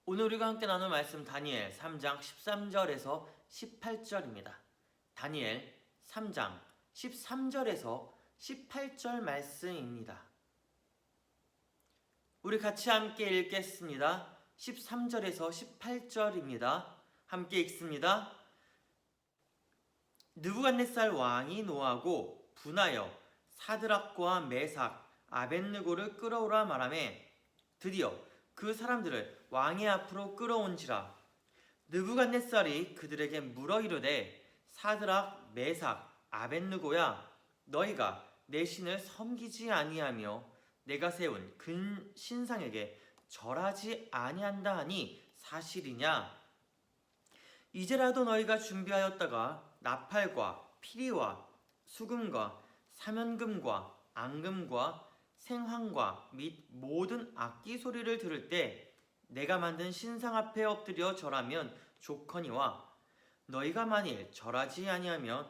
오늘 우리가 함께 나눌 말씀 다니엘 3장 13절에서 18절입니다. 다니엘 3장 13절에서 18절 말씀입니다. 우리 같이 함께 읽겠습니다. 13절에서 18절입니다. 함께 읽습니다. 느부갓네살 왕이 노하고 분하여 사드락과 메삭, 아벳느고를 끌어오라 말하매 드디어 그 사람들을 왕의 앞으로 끌어온지라. 느부갓네살이 그들에게 물어 이르되 사드락, 메삭, 아벳느고야, 너희가 내 신을 섬기지 아니하며 내가 세운 근 신상에게 절하지 아니한다 하니 사실이냐? 이제라도 너희가 준비하였다가 나팔과 피리와 수금과 사면금과 앙금과 생황과 및 모든 악기 소리를 들을 때 내가 만든 신상 앞에 엎드려 절하면 좋거니와 너희가 만일 절하지 아니하면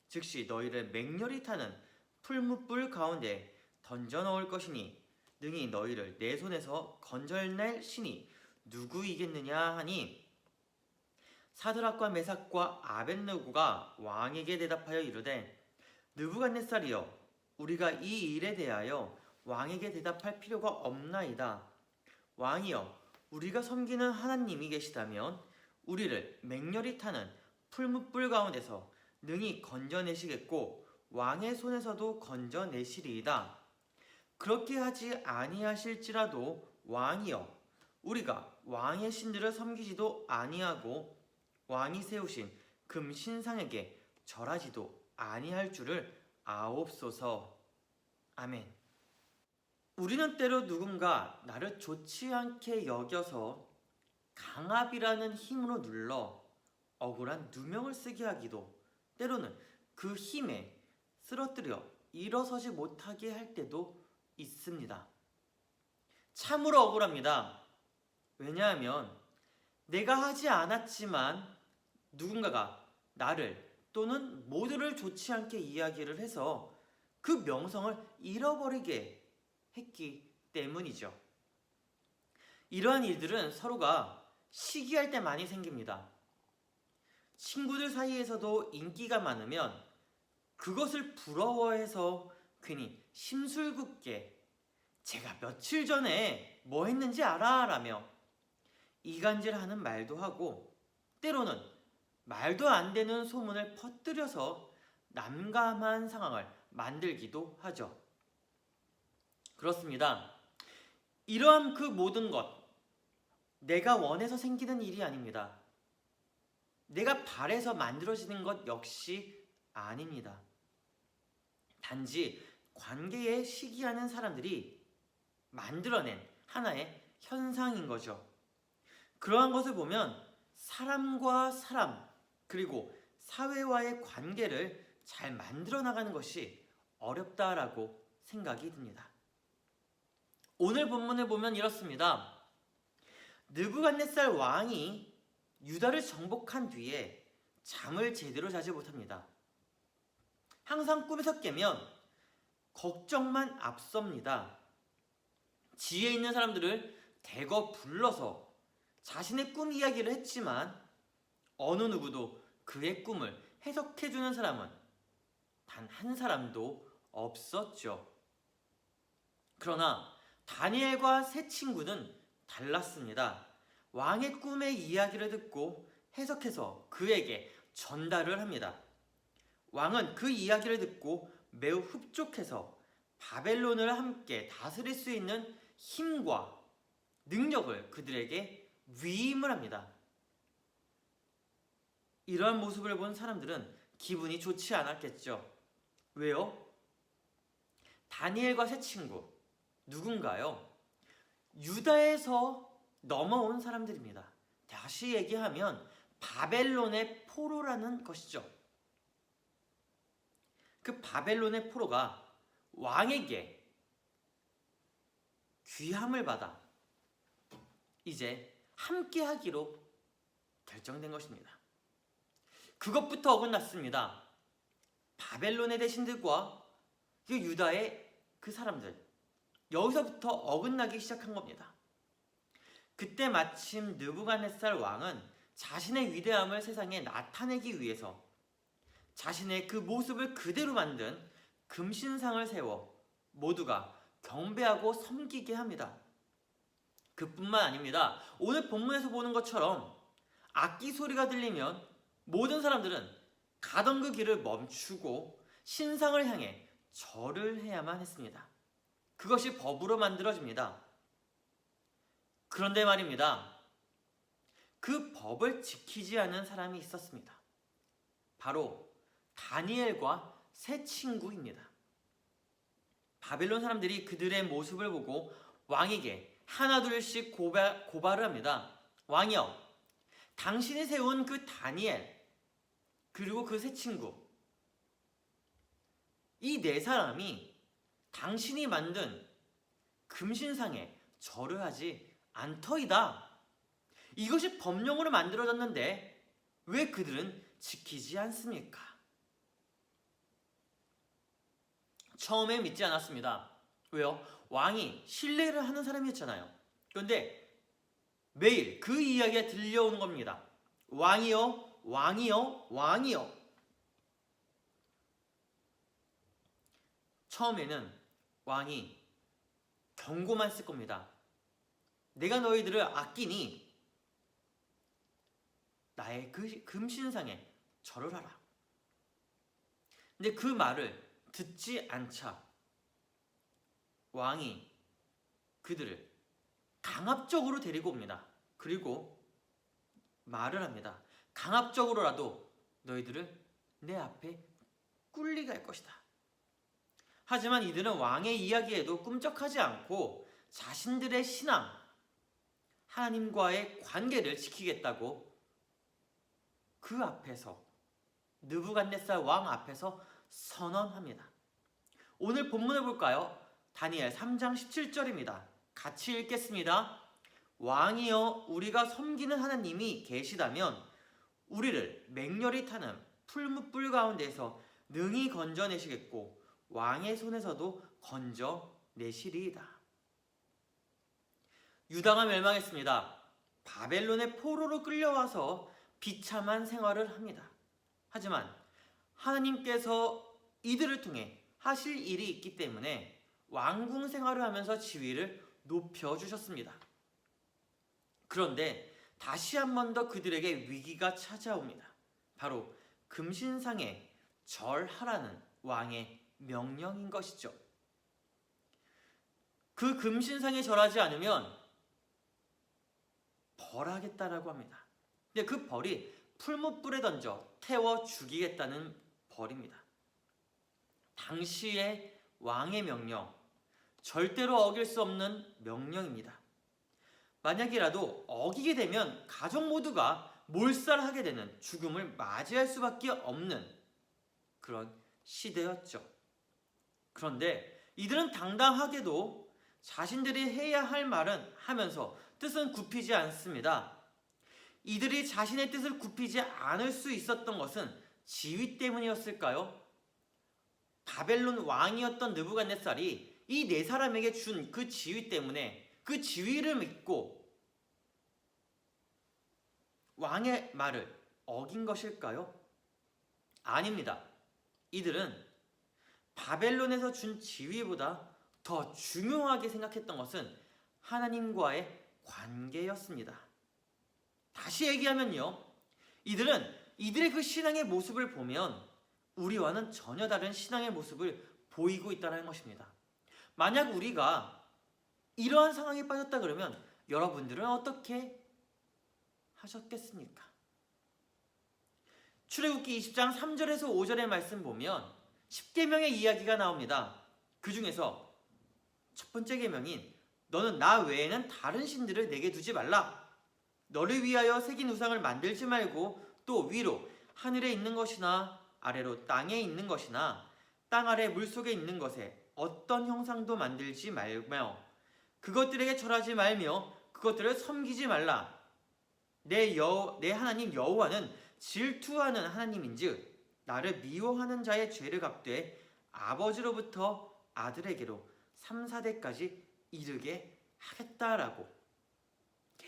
즉시 너희를 맹렬히 타는 풀무불 가운데 던져 넣을 것이니 능히 너희를 내 손에서 건져낼 신이 누구이겠느냐 하니 사드락과 메삭과 아벳느고가 왕에게 대답하여 이르되 느부갓네살이여, 우리가 이 일에 대하여 왕에게 대답할 필요가 없나이다. 왕이여, 우리가 섬기는 하나님이 계시다면 우리를 맹렬히 타는 풀무불 가운데서 능히 건져내시겠고 왕의 손에서도 건져내시리이다. 그렇게 하지 아니하실지라도 왕이여, 우리가 왕의 신들을 섬기지도 아니하고 왕이 세우신 금 신상에게 절하지도 아니할 줄을 아옵소서. 아멘. 우리는 때로 누군가 나를 좋지 않게 여겨서 강압이라는 힘으로 눌러 억울한 누명을 쓰게 하기도, 때로는 그 힘에 쓰러뜨려 일어서지 못하게 할 때도 있습니다. 참으로 억울합니다. 왜냐하면 내가 하지 않았지만 누군가가 나를 또는 모두를 좋지 않게 이야기를 해서 그 명성을 잃어버리게 했기 때문이죠. 이러한 일들은 서로가 시기할 때 많이 생깁니다. 친구들 사이에서도 인기가 많으면 그것을 부러워해서 괜히 심술궂게 제가 며칠 전에 뭐 했는지 알아? 라며 이간질하는 말도 하고, 때로는 말도 안 되는 소문을 퍼뜨려서 난감한 상황을 만들기도 하죠. 그렇습니다. 이러한 그 모든 것, 내가 원해서 생기는 일이 아닙니다. 내가 바래서 만들어지는 것 역시 아닙니다. 단지 관계에 시기하는 사람들이 만들어낸 하나의 현상인 거죠. 그러한 것을 보면 사람과 사람, 그리고 사회와의 관계를 잘 만들어 나가는 것이 어렵다라고 생각이 듭니다. 오늘 본문을 보면 이렇습니다. 느부갓네살 왕이 유다를 정복한 뒤에 잠을 제대로 자지 못합니다. 항상 꿈에서 깨면 걱정만 앞섭니다. 지혜 있는 사람들을 대거 불러서 자신의 꿈 이야기를 했지만 어느 누구도 그의 꿈을 해석해주는 사람은 단 한 사람도 없었죠. 그러나 다니엘과 세 친구는 달랐습니다. 왕의 꿈의 이야기를 듣고 해석해서 그에게 전달을 합니다. 왕은 그 이야기를 듣고 매우 흡족해서 바벨론을 함께 다스릴 수 있는 힘과 능력을 그들에게 위임을 합니다. 이러한 모습을 본 사람들은 기분이 좋지 않았겠죠. 왜요? 다니엘과 세 친구, 누군가요? 유다에서 넘어온 사람들입니다. 다시 얘기하면 바벨론의 포로라는 것이죠. 그 바벨론의 포로가 왕에게 귀함을 받아 이제 함께 하기로 결정된 것입니다. 그것부터 어긋났습니다. 바벨론의 대신들과 그 유다의 그 사람들, 여기서부터 어긋나기 시작한 겁니다. 그때 마침 느부갓네살 왕은 자신의 위대함을 세상에 나타내기 위해서 자신의 그 모습을 그대로 만든 금신상을 세워 모두가 경배하고 섬기게 합니다. 그뿐만 아닙니다. 오늘 본문에서 보는 것처럼 악기 소리가 들리면 모든 사람들은 가던 그 길을 멈추고 신상을 향해 절을 해야만 했습니다. 그것이 법으로 만들어집니다. 그런데 말입니다. 그 법을 지키지 않은 사람이 있었습니다. 바로 다니엘과 세 친구입니다. 바벨론 사람들이 그들의 모습을 보고 왕에게 하나둘씩 고발을 합니다. 왕이여, 당신이 세운 그 다니엘 그리고 그 세 친구, 이 네 사람이 당신이 만든 금신상에 절을 하지 않더이다. 이것이 법령으로 만들어졌는데 왜 그들은 지키지 않습니까? 처음에 믿지 않았습니다. 왜요? 왕이 신뢰를 하는 사람이었잖아요. 그런데 매일 그 이야기가 들려오는 겁니다. 왕이여, 왕이여, 왕이여. 처음에는 왕이 경고만 쓸 겁니다. 내가 너희들을 아끼니 나의 그 금신상에 절을 하라. 근데 그 말을 듣지 않자 왕이 그들을 강압적으로 데리고 옵니다. 그리고 말을 합니다. 강압적으로라도 너희들을 내 앞에 꿀리게 할 것이다. 하지만 이들은 왕의 이야기에도 꿈쩍하지 않고 자신들의 신앙, 하나님과의 관계를 지키겠다고 그 앞에서, 느부갓네살 왕 앞에서 선언합니다. 오늘 본문을 볼까요? 다니엘 3장 17절입니다. 같이 읽겠습니다. 왕이여, 우리가 섬기는 하나님이 계시다면 우리를 맹렬히 타는 풀무불 가운데서 능히 건져내시겠고 왕의 손에서도 건져내시리이다. 유다가 멸망했습니다. 바벨론의 포로로 끌려와서 비참한 생활을 합니다. 하지만 하나님께서 이들을 통해 하실 일이 있기 때문에 왕궁 생활을 하면서 지위를 높여주셨습니다. 그런데 다시 한 번 더 그들에게 위기가 찾아옵니다. 바로 금신상에 절하라는 왕의 명령인 것이죠. 그 금신상에 절하지 않으면 벌하겠다라고 합니다. 근데 그 벌이 풀무불에 던져 태워 죽이겠다는 벌입니다. 당시의 왕의 명령, 절대로 어길 수 없는 명령입니다. 만약이라도 어기게 되면 가족 모두가 몰살하게 되는 죽음을 맞이할 수밖에 없는 그런 시대였죠. 그런데 이들은 당당하게도 자신들이 해야 할 말은 하면서 뜻은 굽히지 않습니다. 이들이 자신의 뜻을 굽히지 않을 수 있었던 것은 지위 때문이었을까요? 바벨론 왕이었던 느부갓네살이 이 네 사람에게 준 그 지위 때문에 그 지위를 믿고 왕의 말을 어긴 것일까요? 아닙니다. 이들은 바벨론에서 준 지위보다 더 중요하게 생각했던 것은 하나님과의 관계였습니다. 다시 얘기하면요, 이들은 이들의 그 신앙의 모습을 보면 우리와는 전혀 다른 신앙의 모습을 보이고 있다는 것입니다. 만약 우리가 이러한 상황에 빠졌다 그러면 여러분들은 어떻게 하셨겠습니까? 출애굽기 20장 3절에서 5절의 말씀 보면 10계명의 이야기가 나옵니다. 그 중에서 첫 번째 계명인 너는 나 외에는 다른 신들을 내게 두지 말라. 너를 위하여 새긴 우상을 만들지 말고 또 위로 하늘에 있는 것이나 아래로 땅에 있는 것이나 땅 아래 물속에 있는 것에 어떤 형상도 만들지 말며 그것들에게 절하지 말며 그것들을 섬기지 말라. 내 하나님 여호와는 질투하는 하나님인즉 나를 미워하는 자의 죄를 갚되 아버지로부터 아들에게로 3, 4대까지 이르게 하겠다라고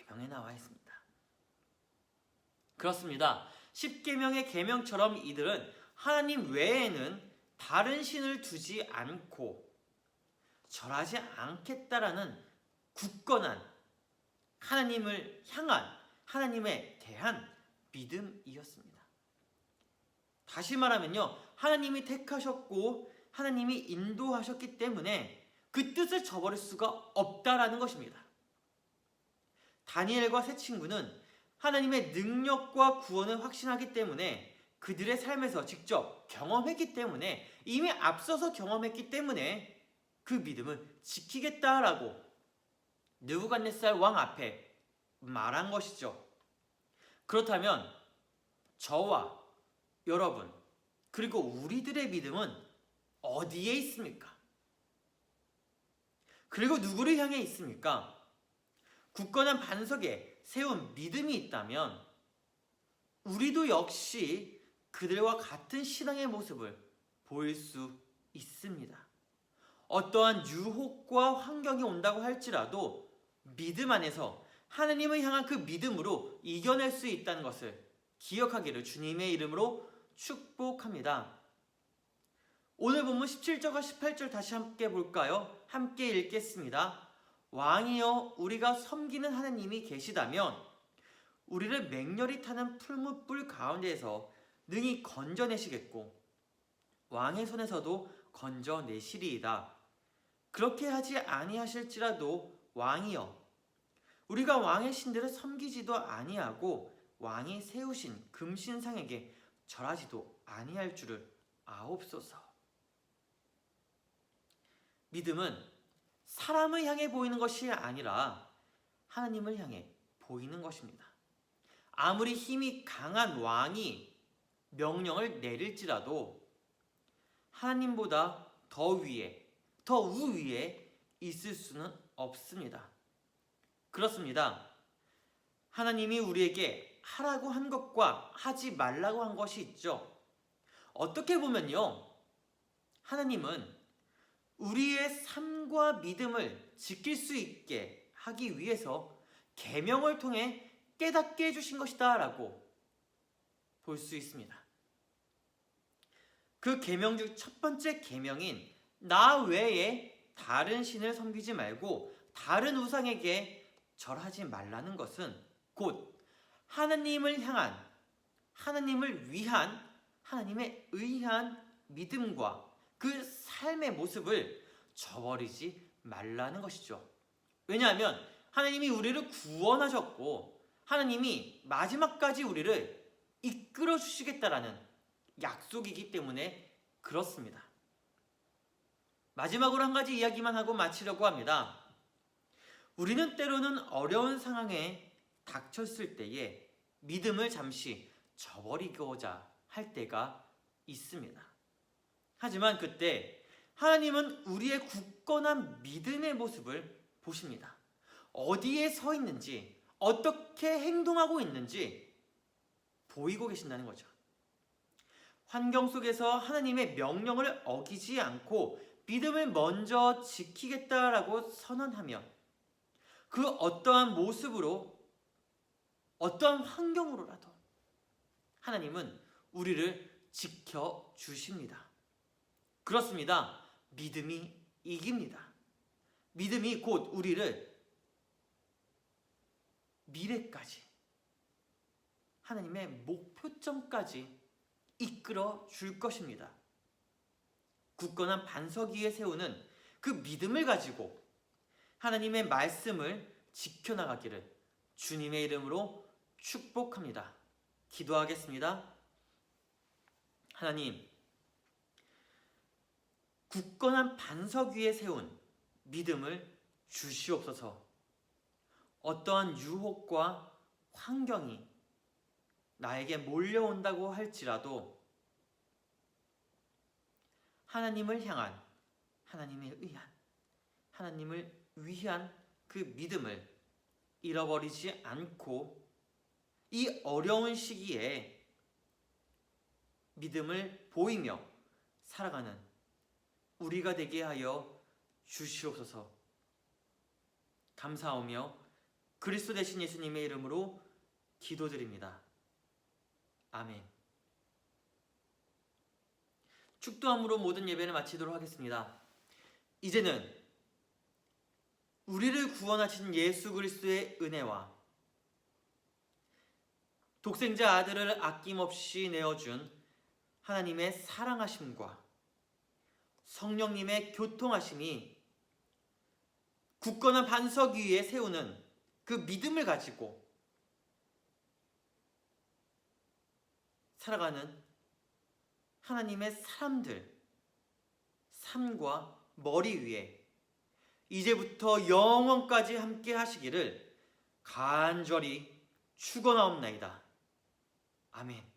계명에 나와 있습니다. 그렇습니다. 십계명의 계명처럼 이들은 하나님 외에는 다른 신을 두지 않고 절하지 않겠다라는 굳건한 하나님을 향한 하나님에 대한 믿음이었습니다. 다시 말하면요, 하나님이 택하셨고 하나님이 인도하셨기 때문에 그 뜻을 저버릴 수가 없다라는 것입니다. 다니엘과 세 친구는 하나님의 능력과 구원을 확신하기 때문에 그들의 삶에서 직접 경험했기 때문에 이미 앞서서 경험했기 때문에 그 믿음을 지키겠다라고 느부갓네살 왕 앞에 말한 것이죠. 그렇다면 저와 여러분 그리고 우리들의 믿음은 어디에 있습니까? 그리고 누구를 향해 있습니까? 굳건한 반석에 세운 믿음이 있다면 우리도 역시 그들과 같은 신앙의 모습을 보일 수 있습니다. 어떠한 유혹과 환경이 온다고 할지라도 믿음 안에서 하나님을 향한 그 믿음으로 이겨낼 수 있다는 것을 기억하기를 주님의 이름으로 축복합니다. 오늘 본문 17절과 18절 다시 함께 볼까요? 함께 읽겠습니다. 왕이여 우리가 섬기는 하나님이 계시다면 우리를 맹렬히 타는 풀무불 가운데에서 능히 건져내시겠고 왕의 손에서도 건져내시리이다. 그렇게 하지 아니하실지라도 왕이여 우리가 왕의 신들을 섬기지도 아니하고 왕이 세우신 금신상에게 절하지도 아니할 줄을 아옵소서. 믿음은 사람을 향해 보이는 것이 아니라 하나님을 향해 보이는 것입니다. 아무리 힘이 강한 왕이 명령을 내릴지라도 하나님보다 더 위에, 더 우위에 있을 수는 없습니다. 그렇습니다. 하나님이 우리에게 하라고 한 것과 하지 말라고 한 것이 있죠. 어떻게 보면요, 하나님은 우리의 삶과 믿음을 지킬 수 있게 하기 위해서 계명을 통해 깨닫게 해주신 것이다 라고 볼 수 있습니다. 그 계명 중 첫 번째 계명인 나 외에 다른 신을 섬기지 말고 다른 우상에게 절하지 말라는 것은 곧 하나님을 향한, 하나님을 위한, 하나님에 의한 믿음과 그 삶의 모습을 저버리지 말라는 것이죠. 왜냐하면 하나님이 우리를 구원하셨고 하나님이 마지막까지 우리를 이끌어 주시겠다라는 약속이기 때문에 그렇습니다. 마지막으로 한 가지 이야기만 하고 마치려고 합니다. 우리는 때로는 어려운 상황에 닥쳤을 때에 믿음을 잠시 저버리고자 할 때가 있습니다. 하지만 그때 하나님은 우리의 굳건한 믿음의 모습을 보십니다. 어디에 서 있는지, 어떻게 행동하고 있는지 보이고 계신다는 거죠. 환경 속에서 하나님의 명령을 어기지 않고 믿음을 먼저 지키겠다라고 선언하며 그 어떠한 모습으로, 어떠한 환경으로라도 하나님은 우리를 지켜주십니다. 그렇습니다. 믿음이 이깁니다. 믿음이 곧 우리를 미래까지, 하나님의 목표점까지 이끌어 줄 것입니다. 굳건한 반석 위에 세우는 그 믿음을 가지고 하나님의 말씀을 지켜나가기를 주님의 이름으로 축복합니다. 기도하겠습니다. 하나님, 굳건한 반석 위에 세운 믿음을 주시옵소서. 어떠한 유혹과 환경이 나에게 몰려온다고 할지라도 하나님을 향한, 하나님에 의한, 하나님을 위한 그 믿음을 잃어버리지 않고 이 어려운 시기에 믿음을 보이며 살아가는 우리가 되게 하여 주시옵소서. 감사하며 그리스도 되신 예수님의 이름으로 기도드립니다. 아멘. 축도함으로 모든 예배를 마치도록 하겠습니다. 이제는 우리를 구원하신 예수 그리스도의 은혜와 독생자 아들을 아낌없이 내어준 하나님의 사랑하심과 성령님의 교통하심이 굳건한 반석 위에 세우는 그 믿음을 가지고 살아가는 하나님의 사람들 삶과 머리 위에 이제부터 영원까지 함께 하시기를 간절히 축원하옵나이다. 아멘.